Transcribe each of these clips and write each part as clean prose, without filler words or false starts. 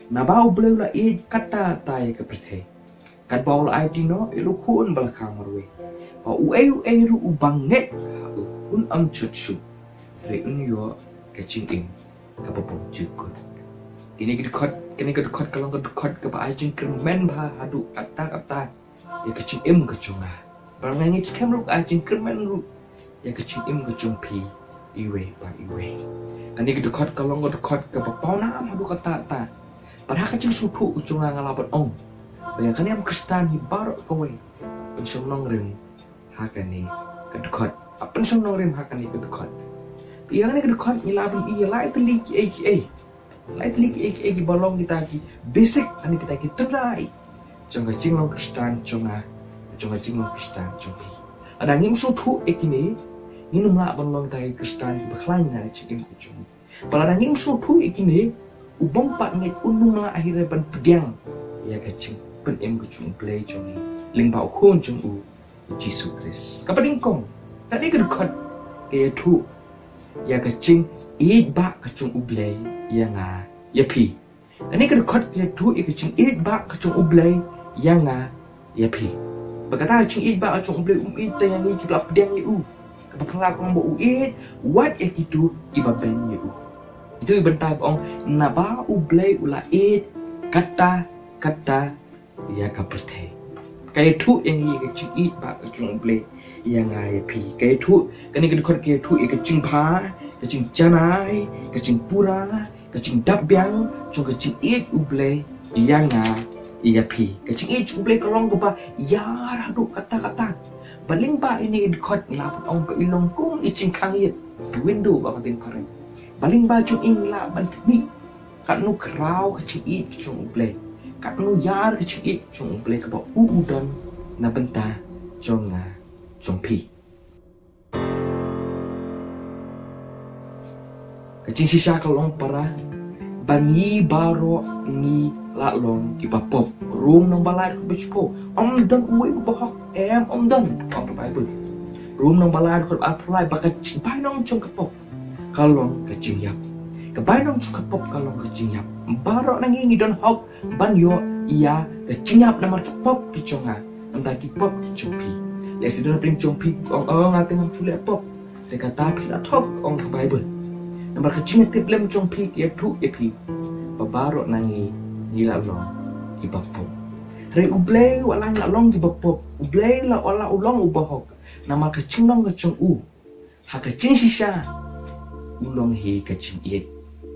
Nabau beliau la kata tay ke perthe. Kan baul no ilu kun belakang marwe. Ba uei ru ubanget un chuchu. Re un yo kecing im ka popon jukut. Kini kedekot kalau kedekot ke ba ajin kermen ba hadu kata ya kecing im kecunga. Barangit skemruk ajin kermen ru ya kecing im kecumpi iwe ba iwe. Kini kedekot kalau kedekot ke ba pauna hadu kata. Padahal kecil suku ujungan ngalabat ong. Bayangkan yang Kristen hibarok kowe. Pensong nongrim hakani kedekot. Pensong nongrim hakani kedekot. Yang ini kedekot ngilabin iya lai teliki eki. Lai teliki eki balong kita ki basic ani kita ki terai. Jong kecing long Kristen jonga. Jong kecing long Kristen jongpi. Ada ngim suku eki ni nginum la balong tai Kristen baklang na cikim ujung. Pada ngim suku eki ni ubong pak ngit unung la akhirnya ban pedang ya kecing pen em kecung play jongi ling bau kun jong u Yesus Kristus kapading kong tadi kedekot kaya tu ya kecing id ba kecung u play ya nga ya pi tadi kedekot kaya tu ya kecing id ba kecung u play ya nga ya pi berkata kecing id ba kecung u play id tayangi kibla pedang ya u kapakala kong bo u id what ya kitu kibaben ya u itu bentai bong naba ublay ula kata ya kaperte kayak tu yang ia kecing it ba kecing ublay yang ai pi kayak tu kani kedekot kayak tu ia kecing pa kecing janai kecing pura kecing dabyang cung kecing it ublay yang ia pi kecing it ublay kolong ba ya radu kata baling ba ini kedekot ngilaput ong pa ilong kung icing kangit window ba katin pareng baling baju ingla bantik kat nu kerau kecing it kecung ublay kat nu yar kecing it kecung ublay ke ba udan na benta jonga jongpi kecing sisa kalong para bangi baro ni laklong ki ba pop room nang balai ko bechpo dan uwe ko bahok dan on bible room nang balai ko apply ba kecing pai nang jong ka pop kalong kecing yap kebainong kepop kalong kecing yap barok nangingi don hok banyo iya kecing yap nama kepop kiconga entah kipop kicompi ya sidon pring compi ong ngateng sulit pop mereka tapi la top ong ke bible nama kecing tip lem compi ya tu epi babarok nangi ngila long kipapop re ublay walang la long kipapop ublay la wala ulong ubahok nama kecing long kecing ha kecing sisa ulong hi kecing it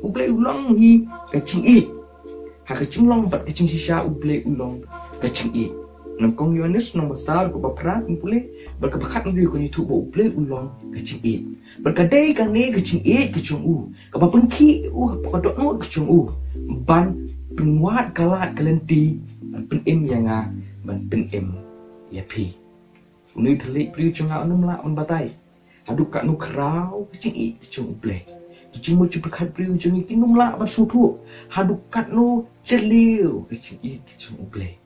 ublay ulong hi kecing it ha kecing long bat kecing sisa ublay ulong kecing it nang kong Yohanes nang besar ko baprat pule berkebakat ngi ko ni tu ublay ulong kecing it berkadai kan ni kecing it kecing ka bapun ki pakadok no kecing ban penguat kalat kalenti pen im yang ban pen im ya pi uni telik pri chunga anum la on batai haduk kat nu kerau kecing it kecing ublay kecing mo berkat pri ujung iki num la ban sutu haduk kat nu celiu kecing it kecing ublay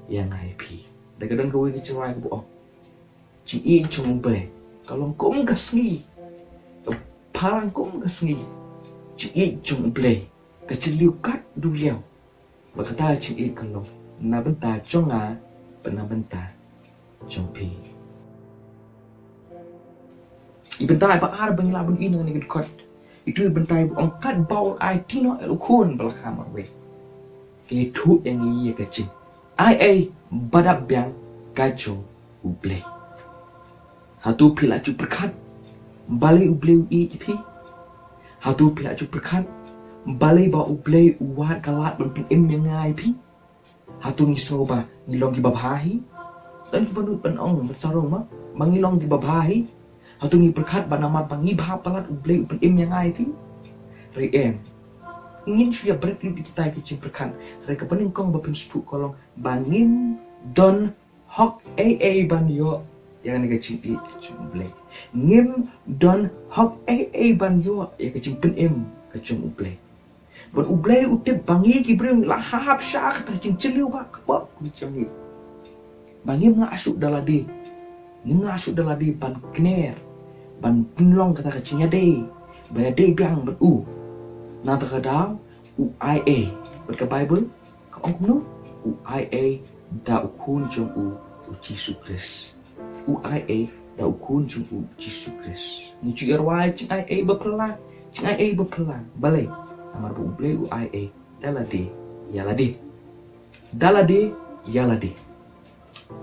yang ai pi kadang kau kecing rai ko kecing it kecing ublay kalau kum kasngi parang kum kasngi kecing it kecing ublay keceliu kat duliau berkata kecing it kalau na benta jonga pernah benta jompi ibentai ba ar bang labun ino ni kot itu ibentai angkat baul ai tino elukun belakang marwe ke tu yang iya kecing ai badap yang kaco ublay hatu pilaju berkat balai ublay i pi hatu pilaju berkat balai ba ublay uat kalat ben im yang ngai pi hatu ngisro ba ngilong ki babahi dan ki banut penong bersarong ma mangilong ki babahi hatu ngi berkat ba nama pangi ba palat ublay ben im yang ngai pi re ingin suya berpilih kita kecil berkat mereka pening kong bapin stuk kolong bangin don hok banyo yang ni kecil i kecil ublay ngim don hok banyo ya kecil pen im kecil ublay Ban ublay utip bangi kibreng la hap syak ta cing celiu ba kabab ku cangi. Bangi masuk daladi. Ni masuk daladi ban kner. Ban pinlong kata kecingnya de. Baya de biang ban u. Na ta kadang UIA. Ber Bible ka ong no UIA da ukun jong u Jesus Christ. UIA da ukun jong u Jesus Christ. Ni cu irwai cing IA berpelang. Cing IA berpelang. Balai. Namar bu ublay UIA daladi yaladi. Daladi yaladi.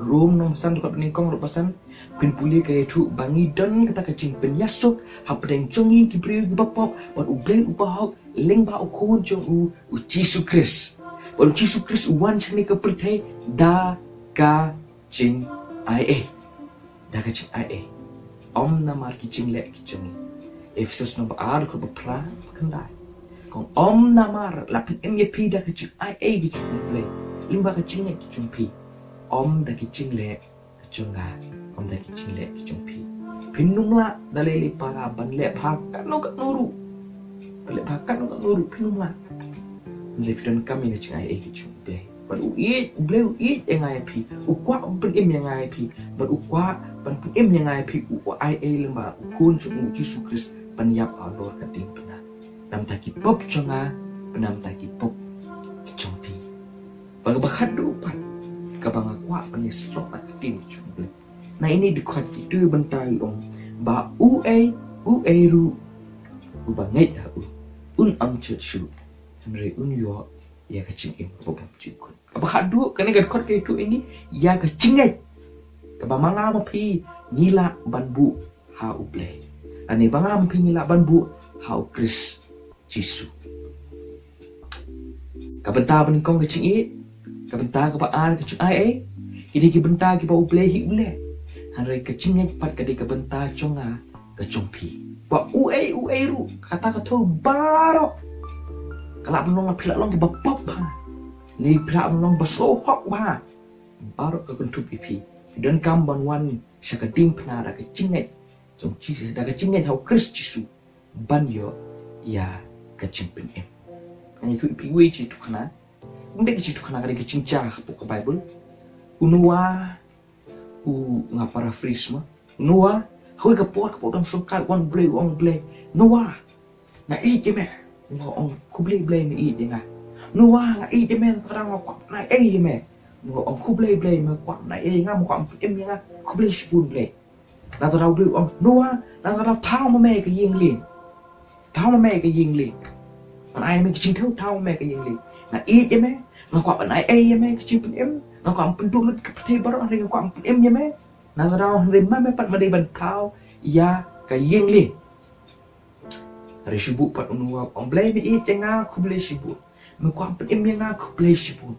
Rom nong san dekat ningkong lo pasan pin puli kaya tu bangi dan kata kecing penyasuk hapdeng congi kibri bapop wan ublay ubahok leng ba ukun jong u Jesus Christ. Wan Jesus Christ wan chani ke pertai da ka cing IA. Da ka cing IA. Om namar kicing lek kicengi. Efesus nomor ar ko bepra kendai. Kong om namar lapin MYP da ka cing IA kicing ublay. Limba kecingnya kicing pi. Om da kicing lek kicunga. Om da kicing lek kicing pi. Pinumla dalili para ban lek pakat no kat nuru. Lek pakat no kat nuru pinumla. Lek dan kami kicing IA kicing ublay. Ban ublay yang IP. Ukwa ban im yang IP. Ban ukwa ban im yang IP. Ukwa IA lemba ukun jung Jesus Christ ban yap alor kating pena. Nam taki pop conga. Penam taki pop kicing pi. Ban bakadu pan. Kabang akwa pan yesrok tak kating kicing ublay. Nah ini dekat kita bentai om. Ba ue ru. Ubangai ha u. Un am chu. Henry un yo ya kecing im bobam cikun. Apa hadu kan dekat kita ini ya kecingai. Kaba manga mapi nila banbu ha ublay. Ani banga mapi nila banbu ha Chris Jisu. Kabenta beningkong kecing i. Kabenta kabaan kecing ai. Kini kibenta kiba ublay hi ublay. Hanrai kecingnya pat kadi kebenta conga kecompi. Ba ue ru kata kata baro. Kalau menong pilak long kiba pop ha. Ni pilak menong baslo hok ba. Baro ke bentuk pipi. Dan kamban wan syakading penara kecingnya. Jom cisi da kecingnya hau Kristus Yesu. Ban yo ya kecimpin em. Hanya tu ipi we ci tu kana. Mbek ci tu kana kadi kecingca ke Bible. Unua nga paraphrase mo Noah hoy kapot dang sungkat one blay Noah na eat me ngo on kublay blay me eat nga Noah nga eat me tarang ko na me ngo on kublay blay me ko na nga mo ko em nga kublay spoon blay na taraw blay on Noah na taraw taw mo me ka ying lin an ai me ching taw me ka ying lin na eat me nga ko an ai me ka ching em nó có một đôi cái thế bảo anh có một em như mấy nào đâu anh mấy pat mà đi bàn thao ya cái yên li rồi sibuk pat unuap ông play bị ít nga không play sibuk mà có một em nga không play sibuk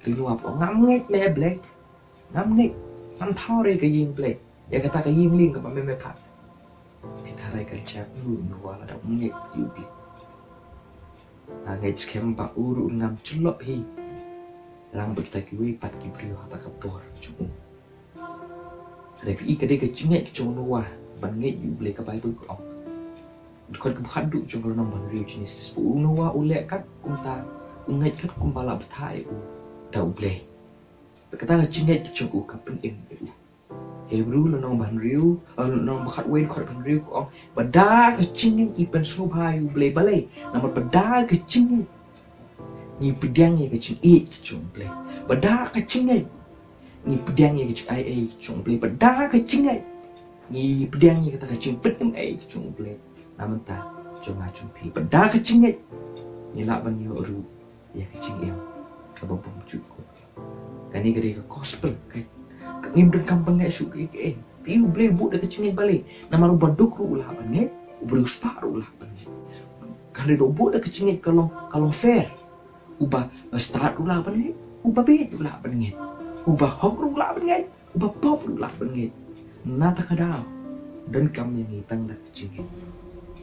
thì unuap ông ngắm nghe mẹ play ngắm nghe ăn thao đây cái yên play ya kata cái yên liên các bạn mẹ pat kita rai kerja dulu unuap ada nghe you play nah nghe scam pak uru ngam celop hi lang bagi tak kiwe pat kibrio hata kapor cumu ada ki kade ke cinget cumu wa ban nge yu ble ka Bible ko kon ke khadu cumu lo nomor riu jenis pu no wa ule kat kumta unget kat kumbala bthai u da ble kata ke cinget cumu ka pen em u Hebrew lo nomor riu lo nomor khat wen khat pen riu ko bada ke cinget i pen so bha yu ble balai nomor bada ke cinget ni pedangnya kecing e kecing play beda kecingnya ni pedangnya kecing ai kecing play beda kecingnya ni pedangnya kata kecing pedem ai kecing play namun ta cuma cumpi beda kecingnya ni lak ban yo ru ya kecing em ka bobom cukup kani gede ke gospel ke ngim den kampung ngai su ke piu play bu de kecingnya balik nama lu baduk ru lah ban ngai ubrus paru lah ban kali do bu de kecingnya kalau fair ubah start ulah benget ubah bit ulah benget ubah hok ulah benget ubah pop ulah benget nata kadang dan kami ni tang dak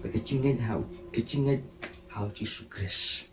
kecingin hau Jesus Christ